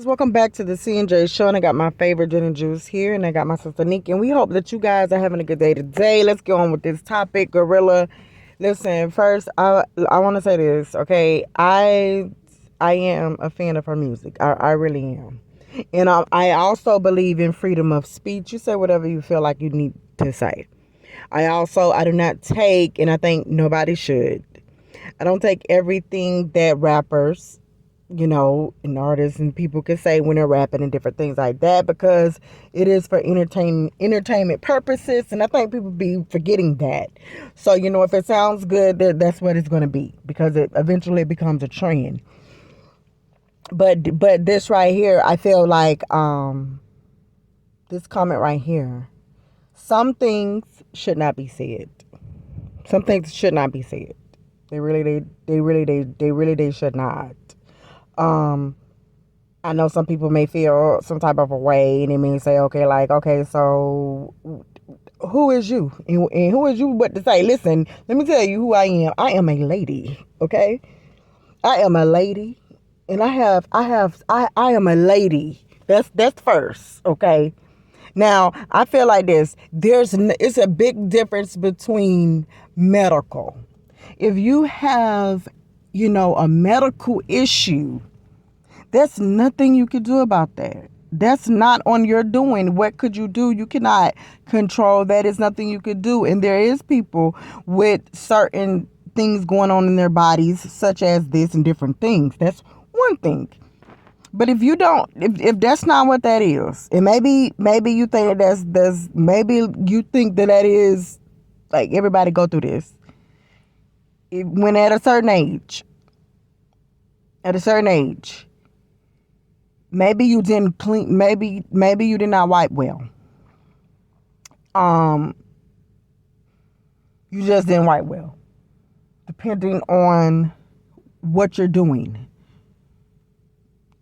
Welcome back to the CNJ show, and I got my favorite gin and juice here, and I got my sister Nikki, and we hope that you guys are having a good day today. Let's get on with this topic, gorilla. Listen, first, I want to say this, okay? I am a fan of her music. I really am, and I also believe in freedom of speech. You say whatever you feel like you need to say. I do not take, and I think nobody should. I don't take everything that rappers, and artists and people can say when they're rapping and different things like that, because it is for entertainment purposes, and I think people be forgetting that. So if it sounds good, that's what it's going to be, because it eventually becomes a trend. But this right here, I feel like this comment right here, some things should not be said. Some things should not be said. They should not. um I know some people may feel some type of a way, and they may say, okay, so who is you? And who is you what to say? Listen, let me tell you who I am. I am a lady, okay? I am a lady, and I am a lady. That's first, okay? Now, I feel like this. It's a big difference between medical. If you have, a medical issue, there's nothing you could do about that. That's not on your doing. What could you do? You cannot control that. It's nothing you could do. And there is people with certain things going on in their bodies, such as this and different things. That's one thing. But if you don't, if that's not what that is, and maybe you think that's maybe you think that is, like, everybody go through this. When at a certain age, maybe you didn't clean, maybe you did not wipe well. You just didn't wipe well, depending on what you're doing.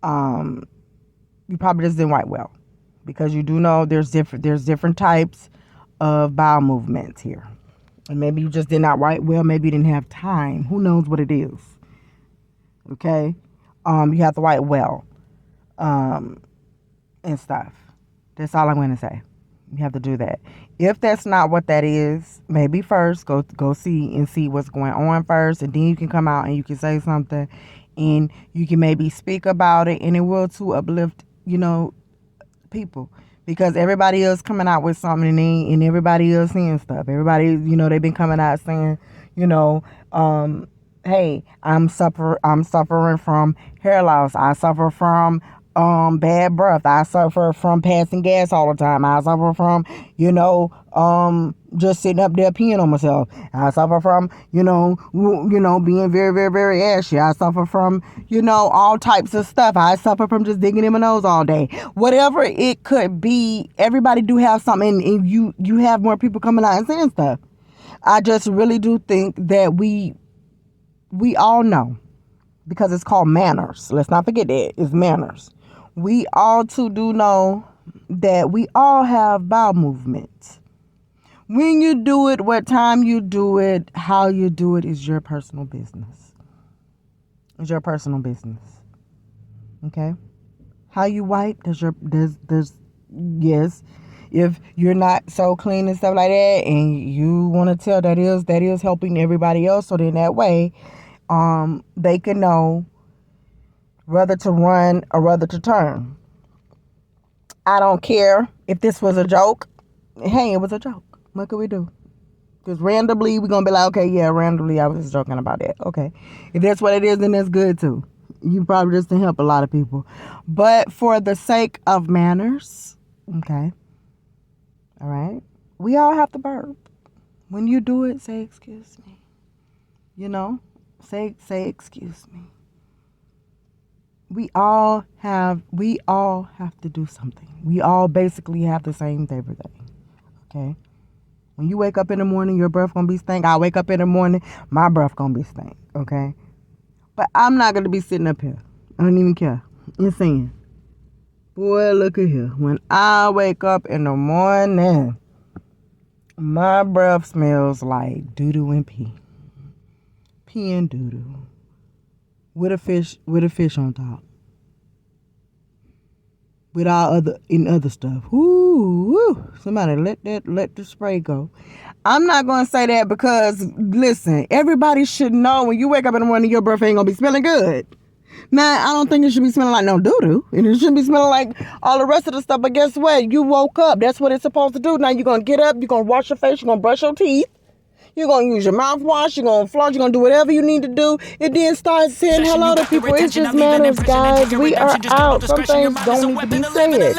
You probably just didn't wipe well, because you do know there's different types of bowel movements here, and maybe you just did not wipe well. Maybe you didn't have time. Who knows what it is? Okay, you have to wipe well, and stuff. That's all I'm gonna say. You have to do that. If that's not what that is, maybe first go see what's going on first, and then you can come out and you can say something, and you can maybe speak about it, and it will to uplift, people, because everybody else coming out with something, and everybody else saying stuff. Everybody, they've been coming out saying, you know, hey, I'm suffering from hair loss. I suffer from bad breath. I suffer from passing gas all the time. I suffer from, just sitting up there peeing on myself. I suffer from, being very, very, very ashy. I suffer from, all types of stuff. I suffer from just digging in my nose all day. Whatever it could be, everybody do have something, and you have more people coming out and saying stuff. I just really do think that we all know, because it's called manners. Let's not forget that. It's manners. We all too do know that we all have bowel movements. When you do it, what time you do it, how you do it is your personal business. It's your personal business. Okay? How you wipe, yes. If you're not so clean and stuff like that, and you want to tell that is helping everybody else, so then that way, they can know whether to run or whether to turn. I don't care if this was a joke. Hey, it was a joke. What could we do? Because randomly, we're going to be like, okay, yeah, randomly, I was just joking about that. Okay. If that's what it is, then that's good too. You probably just didn't help a lot of people. But for the sake of manners, okay, all right, we all have to burp. When you do it, say, excuse me. Say, excuse me. We all have to do something. We all basically have the same favorite thing. Okay? When you wake up in the morning, your breath gonna be stink. I wake up in the morning, my breath gonna be stink. Okay? But I'm not gonna be sitting up here. I don't even care. And saying, boy, look at here. When I wake up in the morning, my breath smells like doo-doo and pee. Pee and doo-doo. With a fish on top. with all other stuff. Woo. Somebody let the spray go. I'm not gonna say that because listen, everybody should know when you wake up in the morning, your breath ain't gonna be smelling good. Now, I don't think it should be smelling like no doo-doo. And it shouldn't be smelling like all the rest of the stuff. But guess what? You woke up. That's what it's supposed to do. Now, you're going to get up. You're going to wash your face. You're going to brush your teeth. You're going to use your mouthwash. You're going to floss. You're going to do whatever you need to do. And then start saying hello to people. It's just manners, guys. We are out. Some things don't need to be said.